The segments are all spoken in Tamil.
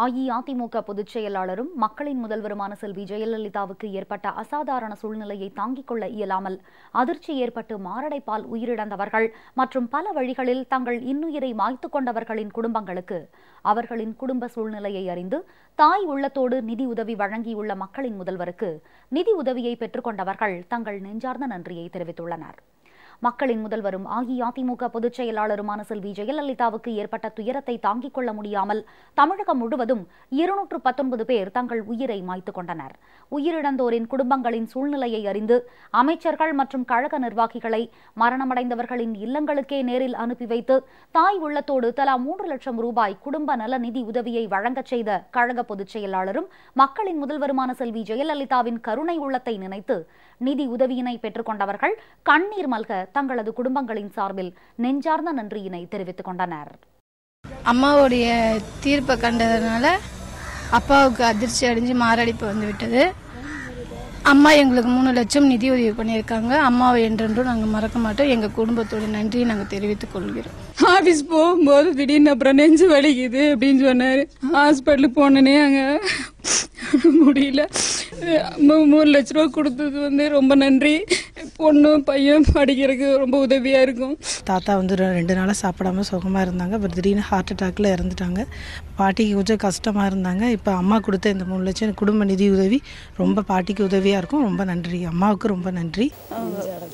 அஇஅதிமுக பொதுச் செயலாளரும் மக்களின் முதல்வருமான செல்வி ஜெயலலிதாவுக்கு ஏற்பட்ட அசாதாரண சூழ்நிலையை தாங்கிக் கொள்ள இயலாமல் அதிர்ச்சி ஏற்பட்டு மாரடைப்பால் உயிரிழந்தவர்கள் மற்றும் பல வழிகளில் தங்கள் இன்னுயிரை மாய்த்துக் கொண்டவர்களின் குடும்பங்களுக்கு அவர்களின் குடும்ப சூழ்நிலையை அறிந்து தாய் உள்ளத்தோடு நிதி உதவி வழங்கியுள்ள மக்களின் முதல்வருக்கு நிதி உதவியை பெற்றுக் கொண்டவர்கள் தங்கள் நெஞ்சார்ந்த நன்றியை தெரிவித்துள்ளனர். மக்களின் முதல்வரும் அஇஅதிமுக பொதுச் செயலாளருமான செல்வி ஜெயலலிதாவுக்கு ஏற்பட்ட துயரத்தை தாங்கிக் கொள்ள முடியாமல் தமிழகம் முழுவதும் 219 பேர் தங்கள் உயிரை மாய்த்துக் கொண்டனர். உயிரிழந்தோரின் குடும்பங்களின் சூழ்நிலையை அறிந்து அமைச்சர்கள் மற்றும் கழக நிர்வாகிகளை மரணமடைந்தவர்களின் இல்லங்களுக்கே நேரில் அனுப்பி வைத்து தாய் உள்ளத்தோடு தலா 3 லட்சம் ரூபாய் குடும்ப நல நிதி உதவியை வழங்கச் செய்த கழக பொதுச் செயலாளரும் மக்களின் முதல்வருமான செல்வி ஜெயலலிதாவின் கருணை உள்ளத்தை நினைத்து நிதி உதவியினை பெற்றுக் கொண்டவர்கள் கண்ணீர் மல்க தங்களது குடும்பங்களின் சார்பில் நெஞ்சார்ந்த நன்றியினை தெரிவித்துக் கொண்டனர். அம்மாவுடைய தீர்ப்பை கண்டதுனால அப்பாவுக்கு அதிர்ச்சி அடைஞ்சு மாரடைப்பு வந்துவிட்டது. அம்மா எங்களுக்கு 3 லட்சம் நிதி உதவி பண்ணியிருக்காங்க. அம்மாவை என்றென்றும் நாங்கள் மறக்க மாட்டோம். எங்கள் குடும்பத்தோட நன்றியை நாங்கள் தெரிவித்துக் கொள்கிறோம். ஆஃபீஸ் போகும்போது திடீர்னு அப்புறம் நெஞ்சு வலிக்குது அப்படின்னு சொன்னார். ஹாஸ்பிட்டலுக்கு போனேனே அங்கே முடியல. 3 லட்ச ரூபா கொடுத்தது ரொம்ப நன்றி. பொண்ணு பையன் படிக்கிறதுக்கு ரொம்ப உதவியாக இருக்கும். தாத்தா 2 நாளாக சாப்பிடாம சுகமாக இருந்தாங்க. அப்புறம் திடீர்னு ஹார்ட் அட்டாக்ல இறந்துட்டாங்க. பாட்டிக்கு கொஞ்சம் கஷ்டமாக இருந்தாங்க. இப்போ அம்மா கொடுத்த இந்த 3 லட்சம் குடும்ப நிதி உதவி ரொம்ப பாட்டிக்கு உதவியாக இருக்கும். ரொம்ப நன்றி. அம்மாவுக்கு ரொம்ப நன்றி.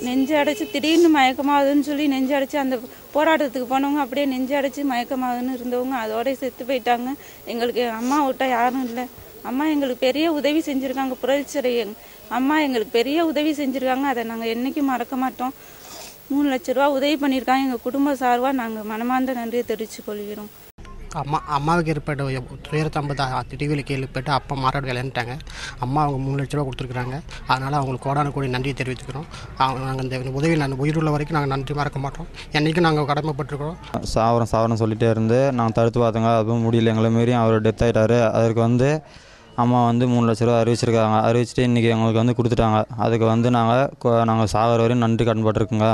நெஞ்சு அடைச்சி திடீர்னு மயக்கமாகுதுன்னு சொல்லி நெஞ்சு அடைச்சி அந்த போராட்டத்துக்கு போனவங்க அப்படியே நெஞ்சு அடைச்சி மயக்கமாகுதுன்னு இருந்தவங்க அதோட செத்து போயிட்டாங்க. எங்களுக்கு அம்மா விட்டா யாரும் இல்லை. அம்மா எங்களுக்கு பெரிய உதவி செஞ்சுருக்காங்க. புரட்சிறை அம்மா எங்களுக்கு பெரிய உதவி செஞ்சுருக்காங்க. அதை நாங்கள் என்றைக்கும் மறக்க மாட்டோம். 3 லட்ச ரூபா உதவி பண்ணியிருக்காங்க. எங்கள் குடும்ப சார்பாக நாங்கள் மனமார்ந்த நன்றியை தெரிவித்துக் கொள்கிறோம். அம்மாவுக்கு ஏற்பட்ட துயரத்தை டிவியில் கேள்விப்பட்டு அப்பா மாறாடு விளையாண்டாங்க. அம்மா அவங்க 3 லட்ச ரூபா கொடுத்துருக்குறாங்க. அதனால் அவங்களுக்கு கோடான கோடி நன்றியை தெரிவித்துக்கிறோம். நாங்கள் இந்த உதவி உயிருள்ள வரைக்கும் நாங்கள் நன்றி மறக்க மாட்டோம். என்றைக்கும் நாங்கள் கடமைப்பட்டிருக்கிறோம். சாவரம் சொல்லிகிட்டே இருந்து நாங்கள் தடுத்து பார்த்தோங்க. அதுவும் முடியல. எங்களை மாரி அவர் டெத் ஆகிட்டார். அதற்கு அம்மா 3 லட்ச ரூபா அறிவிச்சிட்டு இன்றைக்கி எங்களுக்கு கொடுத்துட்டாங்க. அதுக்கு நாங்கள் சாகிற வரையும் நன்றி கடன்பட்டிருக்குங்க.